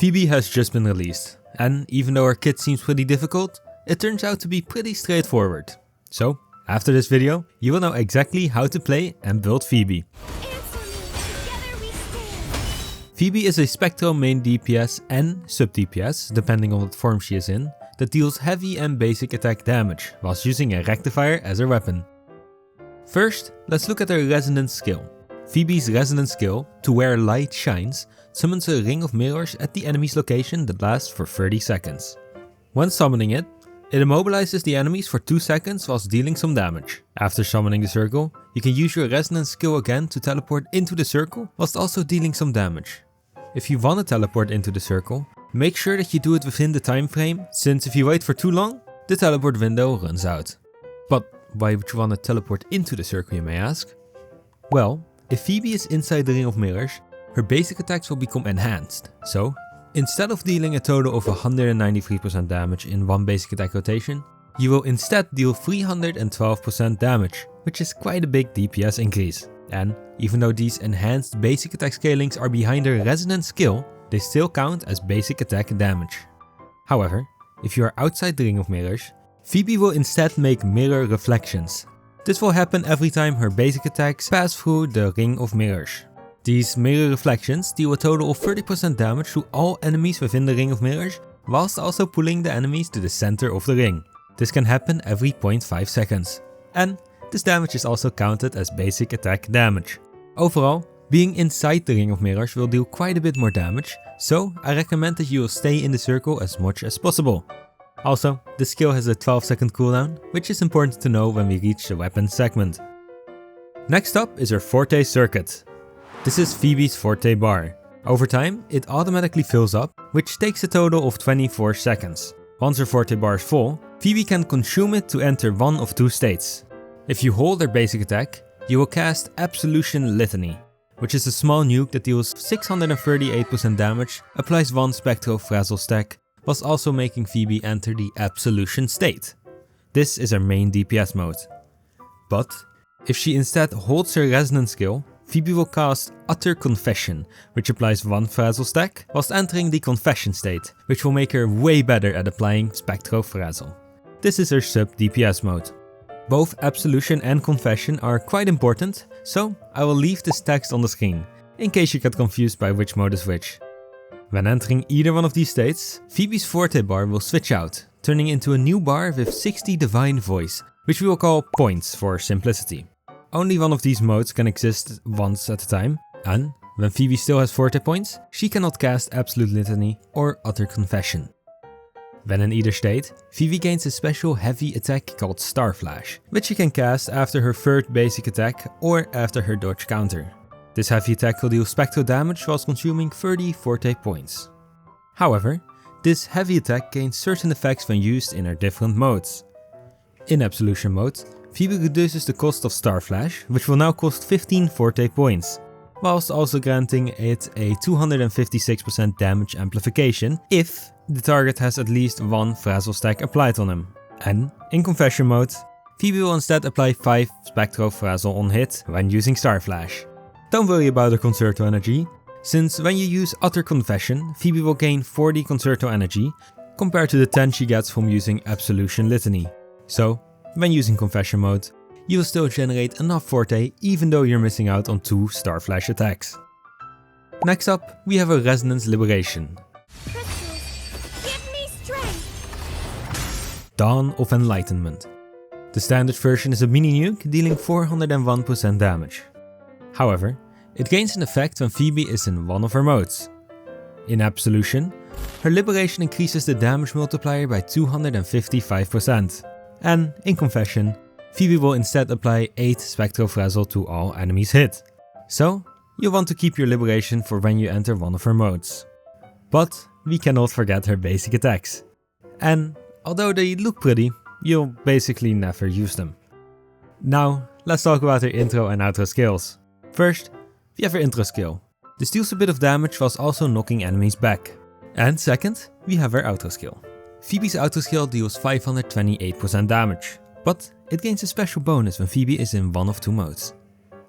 Phoebe has just been released, and even though her kit seems pretty difficult, it turns out to be pretty straightforward. So, after this video, you will know exactly how to play and build Phoebe. Phoebe is a Spectral main DPS and sub DPS, depending on what form she is in, that deals heavy and basic attack damage, whilst using a rectifier as her weapon. First, let's look at her resonance skill. Phoebe's resonance skill, To Where Light Shines, summons a ring of mirrors at the enemy's location that lasts for 30 seconds. When summoning it, it immobilizes the enemies for 2 seconds whilst dealing some damage. After summoning the circle, you can use your resonance skill again to teleport into the circle whilst also dealing some damage. If you want to teleport into the circle, make sure that you do it within the time frame, since if you wait for too long, the teleport window runs out. But why would you want to teleport into the circle, you may ask? Well, if Phoebe is inside the ring of mirrors, her basic attacks will become enhanced. So, instead of dealing a total of 193% damage in one basic attack rotation, you will instead deal 312% damage, which is quite a big DPS increase. And even though these enhanced basic attack scalings are behind her resonance skill, they still count as basic attack damage. However, if you are outside the ring of mirrors, Phoebe will instead make mirror reflections. This will happen every time her basic attacks pass through the ring of mirrors. These mirror reflections deal a total of 30% damage to all enemies within the ring of mirrors, whilst also pulling the enemies to the center of the ring. This can happen every 0.5 seconds. And this damage is also counted as basic attack damage. Overall, being inside the ring of mirrors will deal quite a bit more damage, so I recommend that you will stay in the circle as much as possible. Also, the skill has a 12-second cooldown, which is important to know when we reach the weapon segment. Next up is her Forte circuit. This is Phoebe's Forte bar. Over time, it automatically fills up, which takes a total of 24 seconds. Once her Forte bar is full, Phoebe can consume it to enter one of two states. If you hold her basic attack, you will cast Absolution Litany, which is a small nuke that deals 638% damage, applies one Spectral Frazzle stack, whilst also making Phoebe enter the Absolution state. This is her main DPS mode. But if she instead holds her resonance skill, Phoebe will cast Utter Confession, which applies one Frazzle stack, whilst entering the Confession state, which will make her way better at applying Spectral Frazzle. This is her sub DPS mode. Both Absolution and Confession are quite important, so I will leave this text on the screen, in case you get confused by which mode is which. When entering either one of these states, Phoebe's Forte bar will switch out, turning into a new bar with 60 Divine Voice, which we will call points for simplicity. Only one of these modes can exist once at a time, and when Phoebe still has Forte points, she cannot cast Absolute Litany or Utter Confession. When in either state, Phoebe gains a special heavy attack called Star Flash, which she can cast after her third basic attack or after her dodge counter. This heavy attack will deal spectral damage whilst consuming 30 Forte points. However, this heavy attack gains certain effects when used in her different modes. In Absolution mode, Phoebe reduces the cost of Star Flash, which will now cost 15 Forte points, whilst also granting it a 256% damage amplification if the target has at least one Frazzle stack applied on him. And in Confession mode, Phoebe will instead apply 5 Spectral Frazzle on hit when using Star Flash. Don't worry about her Concerto energy, since when you use Utter Confession, Phoebe will gain 40 Concerto energy compared to the 10 she gets from using Absolution Litany. So, when using Confession mode, you will still generate enough Forte even though you're missing out on 2 Star Flash attacks. Next up, we have a Resonance Liberation. Give me strength. Dawn of Enlightenment. The standard version is a mini nuke dealing 401% damage. However, it gains an effect when Phoebe is in one of her modes. In Absolution, her Liberation increases the damage multiplier by 255%. And in Confession, Phoebe will instead apply 8 Spectral Frazzle to all enemies hit. So, you'll want to keep your Liberation for when you enter one of her modes. But we cannot forget her basic attacks. And although they look pretty, you'll basically never use them. Now, let's talk about her intro and outro skills. First, we have her intro skill. This deals a bit of damage whilst also knocking enemies back. And second, we have her outro skill. Phoebe's outro skill deals 528% damage, but it gains a special bonus when Phoebe is in one of two modes.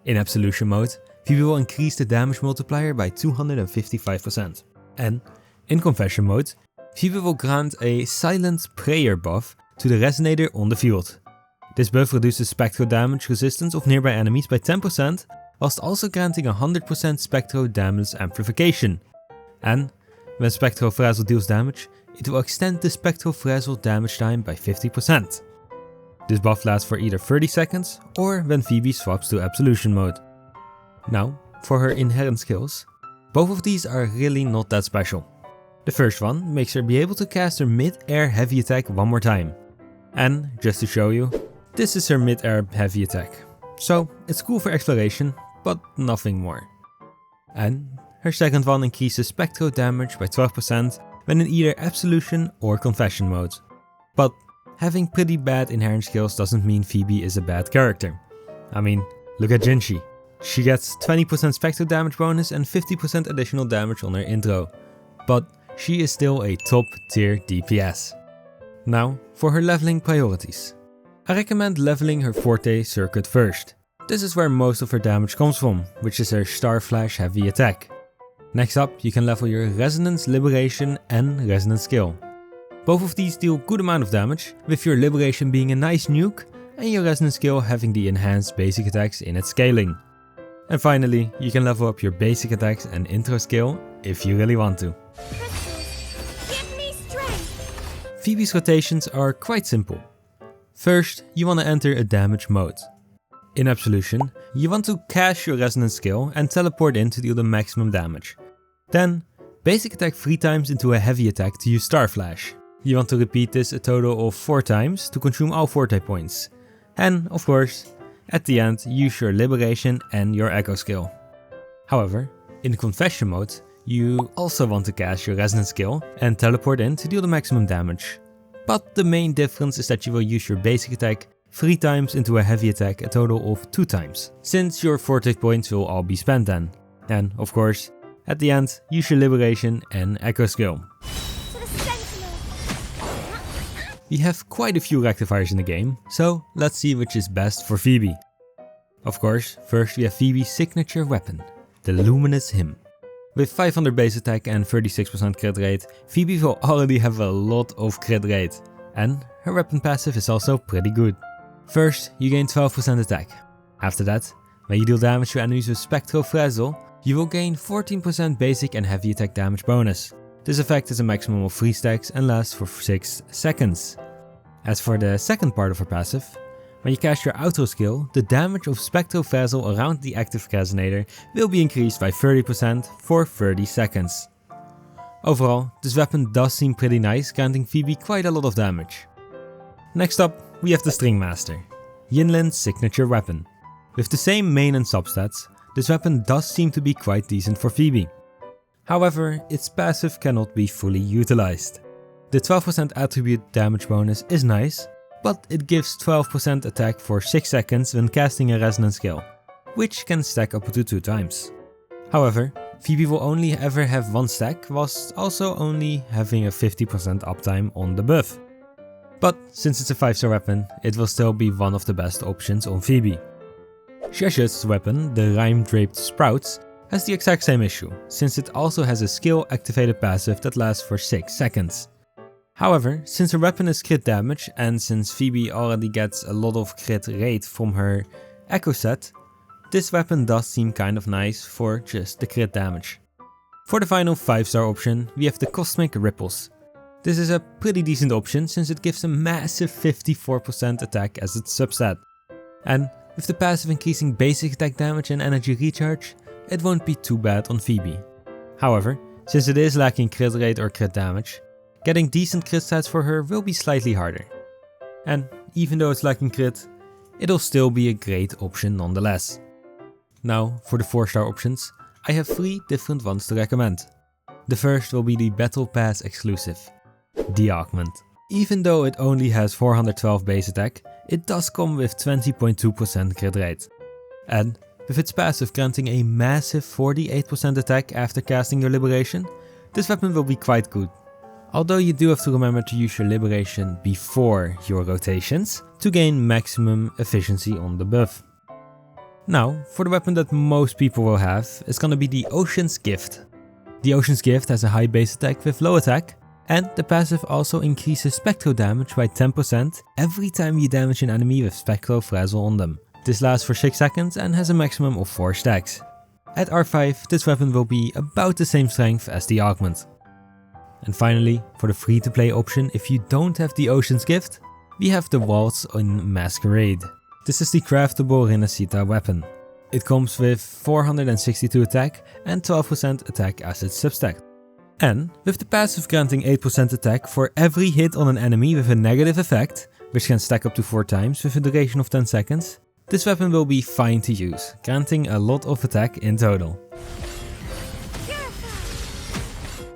In Absolution mode, Phoebe will increase the damage multiplier by 255%. And In Confession mode, Phoebe will grant a silent prayer buff to the resonator on the field. This buff reduces spectral damage resistance of nearby enemies by 10%, whilst also granting 100% spectral damage amplification. And when Spectral Frazzle deals damage, it will extend the Spectral Frazzle damage time by 50%. This buff lasts for either 30 seconds or when Phoebe swaps to Absolution mode. Now, for her inherent skills, both of these are really not that special. The first one makes her be able to cast her mid-air heavy attack one more time. And, just to show you, this is her mid-air heavy attack. So, it's cool for exploration, but nothing more. And her second one increases spectral damage by 12% when in either Absolution or Confession mode. But having pretty bad inherent skills doesn't mean Phoebe is a bad character. I mean, look at Jinshi. She gets 20% spectral damage bonus and 50% additional damage on her intro. But she is still a top tier DPS. Now, for her leveling priorities. I recommend leveling her Forte circuit first. This is where most of her damage comes from, which is her Star Flash heavy attack. Next up, you can level your Resonance, Liberation and Resonance skill. Both of these deal good amount of damage, with your Liberation being a nice nuke and your Resonance skill having the enhanced basic attacks in its scaling. And finally, you can level up your basic attacks and intro skill if you really want to. Give me strength. Phoebe's rotations are quite simple. First, you want to enter a damage mode. In Absolution, you want to cast your Resonance skill and teleport in to deal the maximum damage. Then, basic attack 3 times into a heavy attack to use Star Flash. You want to repeat this a total of 4 times to consume all Forte points. And, of course, at the end, use your Liberation and your Echo skill. However, in Confession mode, you also want to cast your Resonance skill and teleport in to deal the maximum damage. But the main difference is that you will use your basic attack 3 times into a heavy attack a total of 2 times, since your Forte points will all be spent then. And, of course, at the end, use your Liberation and Echo skill. To the Sentinel. We have quite a few rectifiers in the game, so let's see which is best for Phoebe. Of course, first we have Phoebe's signature weapon, the Luminous Hymn. With 500 base attack and 36% crit rate, Phoebe will already have a lot of crit rate. And her weapon passive is also pretty good. First, you gain 12% attack. After that, when you deal damage to enemies with Spectral Frazzle, you will gain 14% basic and heavy attack damage bonus. This effect is a maximum of 3 stacks and lasts for 6 seconds. As for the second part of her passive, when you cast your outro skill, the damage of Spectral Frazzle around the active resonator will be increased by 30% for 30 seconds. Overall, this weapon does seem pretty nice, granting Phoebe quite a lot of damage. Next up, we have the String Master, Yinlin's signature weapon. With the same main and substats, this weapon does seem to be quite decent for Phoebe. However, its passive cannot be fully utilized. The 12% attribute damage bonus is nice, but it gives 12% attack for 6 seconds when casting a Resonance skill, which can stack up to 2 times. However, Phoebe will only ever have 1 stack, whilst also only having a 50% uptime on the buff. But since it's a 5-star weapon, it will still be one of the best options on Phoebe. Shesh's weapon, the Rime Draped Sprouts, has the exact same issue, since it also has a skill activated passive that lasts for 6 seconds. However, since her weapon is crit damage and since Phoebe already gets a lot of crit rate from her Echo set, this weapon does seem kind of nice for just the crit damage. For the final 5-star option, we have the Cosmic Ripples. This is a pretty decent option since it gives a massive 54% attack as its substat. And with the passive increasing basic attack damage and energy recharge, it won't be too bad on Phoebe. However, since it is lacking crit rate or crit damage, getting decent crit stats for her will be slightly harder. And even though it's lacking crit, it'll still be a great option nonetheless. Now, for the 4-star options, I have 3 different ones to recommend. The first will be the Battle Pass exclusive, the Augment. Even though it only has 412 base attack, it does come with 20.2% crit rate. And with its passive granting a massive 48% attack after casting your Liberation, this weapon will be quite good. Although you do have to remember to use your Liberation before your rotations to gain maximum efficiency on the buff. Now, for the weapon that most people will have, is gonna be the Ocean's Gift. The Ocean's Gift has a high base attack with low attack, and the passive also increases Spectro damage by 10% every time you damage an enemy with Spectro Frazzle on them. This lasts for 6 seconds and has a maximum of 4 stacks. At R5, this weapon will be about the same strength as the Augment. And finally, for the free to play option, if you don't have the Ocean's Gift, we have the Waltz in Masquerade. This is the craftable Renacita weapon. It comes with 462 attack and 12% attack as its substack. And with the passive granting 8% attack for every hit on an enemy with a negative effect, which can stack up to 4 times with a duration of 10 seconds, this weapon will be fine to use, granting a lot of attack in total.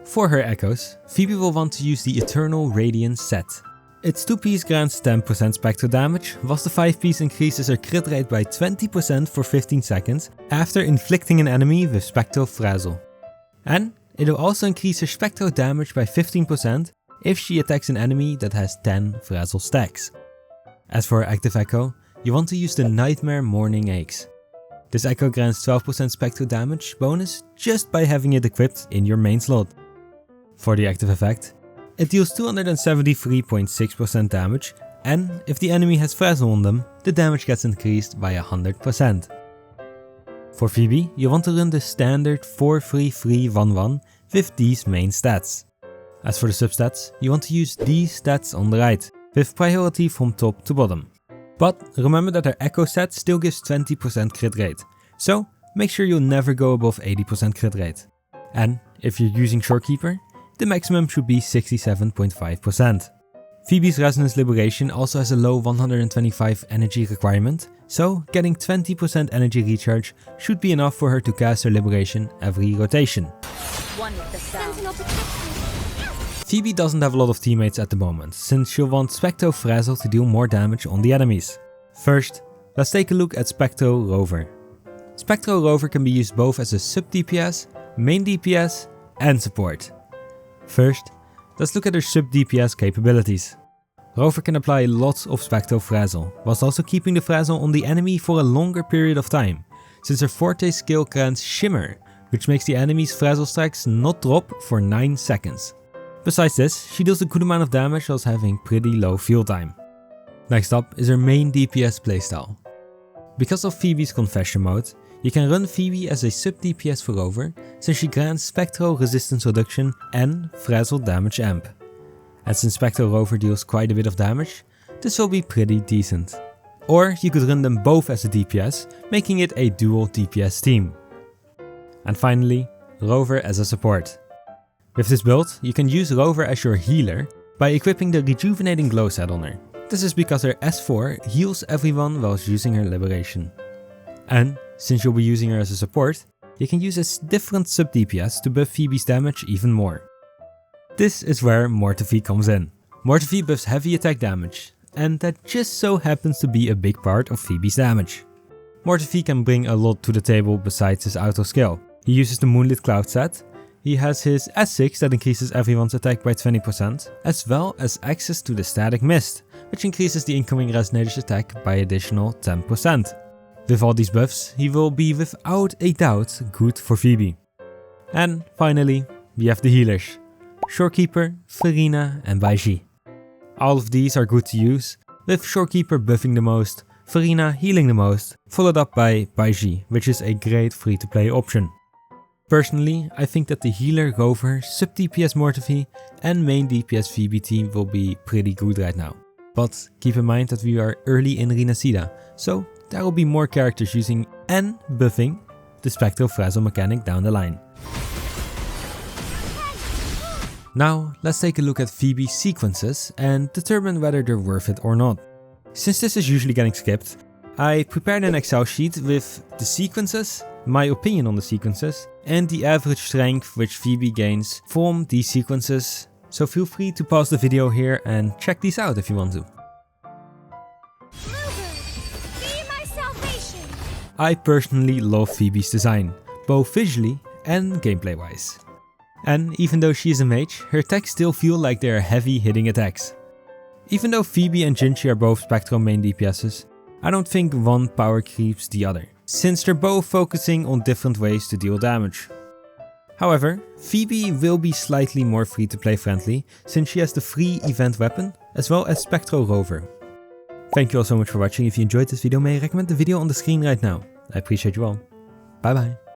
For her echoes, Phoebe will want to use the Eternal Radiance set. Its 2-piece grants 10% Spectro damage, whilst the 5-piece increases her crit rate by 20% for 15 seconds after inflicting an enemy with Spectro Frazzle. And it will also increase her Spectro damage by 15% if she attacks an enemy that has 10 Frazzle stacks. As for her active echo, you want to use the Nightmare Morning Aches. This echo grants 12% Spectro damage bonus just by having it equipped in your main slot. For the active effect, it deals 273.6% damage, and if the enemy has Frazzle on them, the damage gets increased by 100%. For Phoebe, you want to run the standard 4-3-3-1-1 with these main stats. As for the substats, you want to use these stats on the right, with priority from top to bottom. But remember that her echo set still gives 20% crit rate, so make sure you'll never go above 80% crit rate. And if you're using Shorekeeper, the maximum should be 67.5%. Phoebe's Resonance Liberation also has a low 125 energy requirement, so getting 20% energy recharge should be enough for her to cast her Liberation every rotation. Phoebe doesn't have a lot of teammates at the moment, since she'll want Spectro Frazzle to deal more damage on the enemies. First, let's take a look at Spectro Rover. Spectro Rover can be used both as a sub DPS, main DPS and support. First, let's look at her sub DPS capabilities. Rover can apply lots of Spectro Frazzle, whilst also keeping the Frazzle on the enemy for a longer period of time, since her forte skill grants Shimmer, which makes the enemy's Frazzle stacks not drop for 9 seconds. Besides this, she deals a good amount of damage whilst having pretty low field time. Next up is her main DPS playstyle. Because of Phoebe's Confession mode, you can run Phoebe as a sub DPS for Rover, since she grants Spectro Resistance Reduction and Frazzle Damage Amp. And since Spectro Rover deals quite a bit of damage, this will be pretty decent. Or you could run them both as a DPS, making it a dual DPS team. And finally, Rover as a support. With this build, you can use Rover as your healer by equipping the Rejuvenating Glow set on her. This is because her S4 heals everyone whilst using her Liberation. And since you'll be using her as a support, you can use a different sub DPS to buff Phoebe's damage even more. This is where Mortefi comes in. Mortefi buffs heavy attack damage, and that just so happens to be a big part of Phoebe's damage. Mortefi can bring a lot to the table besides his auto skill. He uses the Moonlit Cloud set, he has his S6 that increases everyone's attack by 20%, as well as access to the Static Mist, which increases the incoming Resonator's attack by additional 10%. With all these buffs, he will be without a doubt good for Phoebe. And finally, we have the healers. Shorekeeper, Farina and Baiji. All of these are good to use, with Shorekeeper buffing the most, Farina healing the most, followed up by Baiji, which is a great free to play option. Personally, I think that the healer Rover, sub DPS Mortefi and main DPS Phoebe team will be pretty good right now. But keep in mind that we are early in Renacida, so there will be more characters using and buffing the Spectro Frazzle mechanic down the line. Now let's take a look at Phoebe's sequences and determine whether they're worth it or not. Since this is usually getting skipped, I prepared an Excel sheet with the sequences, my opinion on the sequences, and the average strength which Phoebe gains from these sequences, so feel free to pause the video here and check these out if you want to. I personally love Phoebe's design, both visually and gameplay wise. And even though she is a mage, her attacks still feel like they are heavy hitting attacks. Even though Phoebe and Jinchi are both Spectro main DPSs, I don't think one power creeps the other, since they're both focusing on different ways to deal damage. However, Phoebe will be slightly more free-to-play friendly since she has the free event weapon as well as Spectro Rover. Thank you all so much for watching. If you enjoyed this video, may I recommend the video on the screen right now. I appreciate you all. Bye bye.